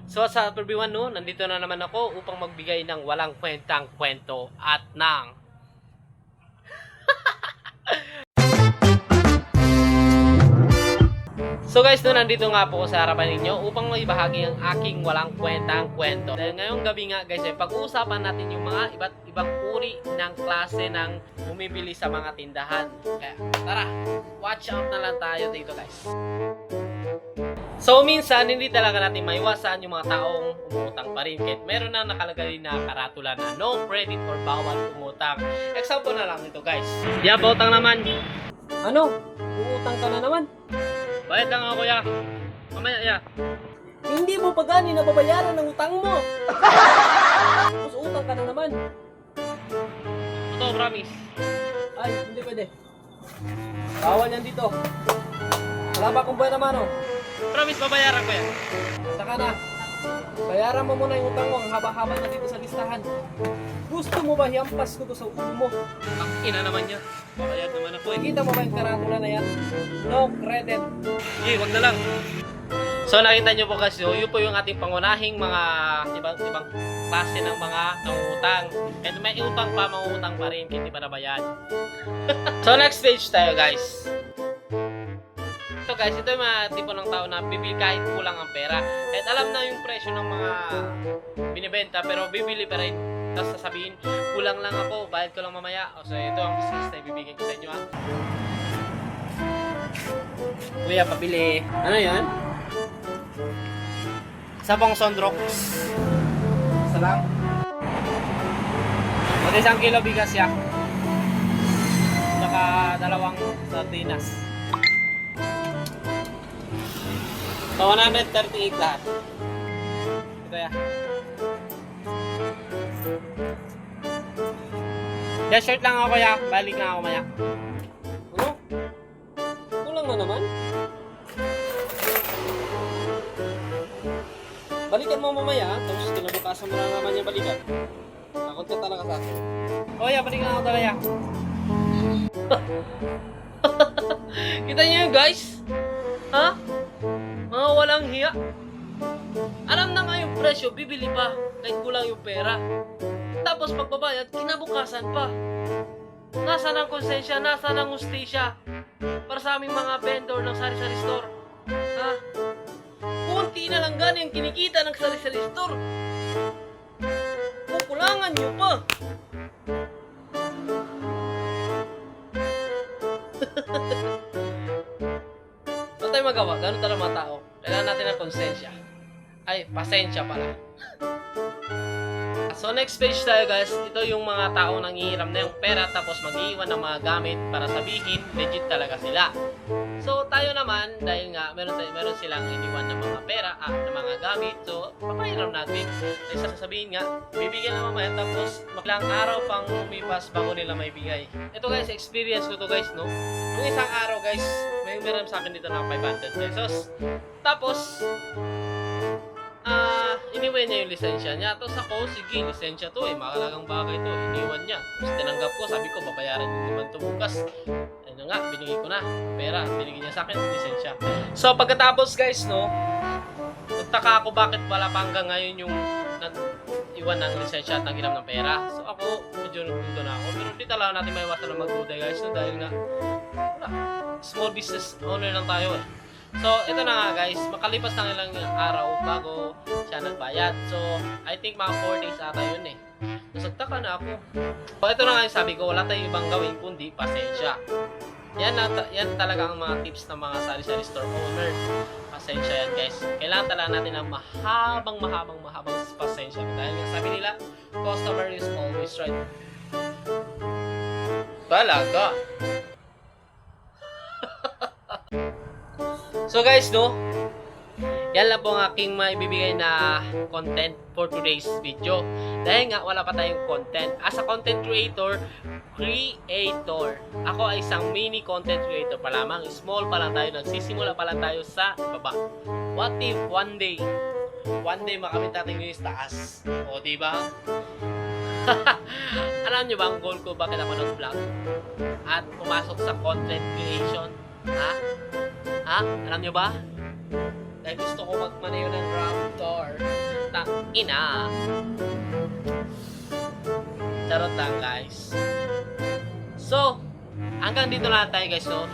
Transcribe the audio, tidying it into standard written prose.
So sa everyone no, nandito na naman ako upang magbigay ng walang kwentang kwento at ng So guys, no, nandito nga po ako sa harapan ninyo upang maibahagi ang aking walang kwentang kwento. Dahil ngayong gabi nga guys, pag-uusapan natin yung mga iba't ibang uri ng klase ng bumibili sa mga tindahan. Kaya tara, watch out na lang tayo dito guys. So minsan, hindi talaga natin maiwasan yung mga taong umutang pa rin. Kahit meron na nakalagay na karatula na no credit or bawal umutang. Example na lang ito guys. Di ba utang naman? Ano? Uutang ka na naman? Bayad lang ako ya. Mamaya ya. Hindi mo pa gani nababayaran ng utang mo. Tapos utang ka na naman. Totoo, promise. Ay, hindi pwede. Bawal yan dito. Wala ba akong buwan naman oh. Promise, babayaran ko yan. Saka na. Bayaran mo muna yung utang mo. Ang haba-haba na dito sa listahan. Gusto mo ba hiampas ko to sa ulo mo? Ang ina naman niya. Babayad naman ako eh. Kita mo ba yung karatula na yan? No credit. Hindi, wag na lang. So nakita nyo po kasi, yun po yung ating pangunahing mga ibang klase ng mga nangutang. And may utang pa, mangutang pa rin, hindi pa nabayad. So next page tayo guys. Ito guys, ito yung mga tipo ng tao na bibili kahit kulang ang pera. Kahit alam na yung presyo ng mga binibenta, pero bibili pa rin. Tapos sasabihin, kulang lang ako, bayad ko lang mamaya. O so ito ang business na ibibigay ko sa inyo ha. Kuya, pabili. Ano yan? Sabong Sondrox. Isa lang. At 1 kilo bigas ya. Saka 2 sardinas. So 138 lahat. Ito ya. Yeah, shirt lang ako ya. Balik nga ako maya. Ano? Kulang na naman? Balikan mo mamaya, tapos kinabukasan mo na naman yung balikan. Takot ka talaga sa akin. Oh yeah, balikan ako talaga. Kita niyo yun guys? Ha? Mga walang hiya. Alam na nga yung presyo, bibili pa kahit kulang yung pera. Tapos pagbabayad, kinabukasan pa. Nasaan ang konsensya? Nasaan ang hustisya? Para sa aming mga vendor ng sari-sari store. Ha? Kunti na lang gani ang kinikita ng sari-sari store. Kukulangan nyo pa. Ano tayo magawa? Ganun talaga mga tao. Kailangan natin ng konsensya. Ay, pasensya pala. So next page tayo guys, ito yung mga taong nangihiram na yung pera tapos mag-iwan ng mga gamit para sabihin legit talaga sila. So tayo naman, dahil nga meron silang iniwan ng mga pera ng mga gamit, so papahiram natin. Dahil sasabihin nga, bibigyan na mamaya tapos ilang araw pang umipas bago nila may bigay. Ito guys, experience ko to guys, no? Yung isang araw guys, may umiram sa akin dito ng 500 pesos. Tapos, iniwan niya yung lisensya niya. Tapos ako, sige, lisensya to eh. Makalagang bagay to. Iniwan niya. Tapos tinanggap ko, sabi ko, babayaran yung naman to bukas. Ano nga, binigay ko na. Pera, binigay niya sa akin, lisensya. So, pagkatapos guys, no, nagtaka ako bakit wala pa hanggang ngayon yung iwan ng lisensya at naghiram ng pera. So, ako, medyo nagduda na ako. Pero hindi talaga natin maiwasan na magduda guys. No, dahil nga, wala. Small business owner lang tayo eh. So, ito na nga guys, makalipas ng ilang araw bago siya nagbayad. So, I think mga 4 days ata yun eh. Nasagtaka na ako. So, ito na nga yung sabi ko, wala tayong ibang gawin kundi pasensya. Yan talaga ang mga tips ng mga sari-sari store owner. Pasensya yan guys. Kailangan talaga natin ng mahabang pasensya. Dahil nga sabi nila, customer is always right. Talaga. So guys, no, yan lang po ang aking maibibigay na content for today's video. Dahil nga wala pa tayong content. As a content creator, ako ay isang mini content creator pa lamang. Small pa lang tayo, nagsisimula pa lang tayo sa baba. What if one day makamit natin yung taas? O diba? Alam nyo ba ang goal ko bakit ako nag-vlog? At pumasok sa content creation? Ha? Alam nyo ba? Dahil gusto ko magmaneho ng Raptor. ina. Charot lang guys. So, hanggang dito lang tayo guys. So,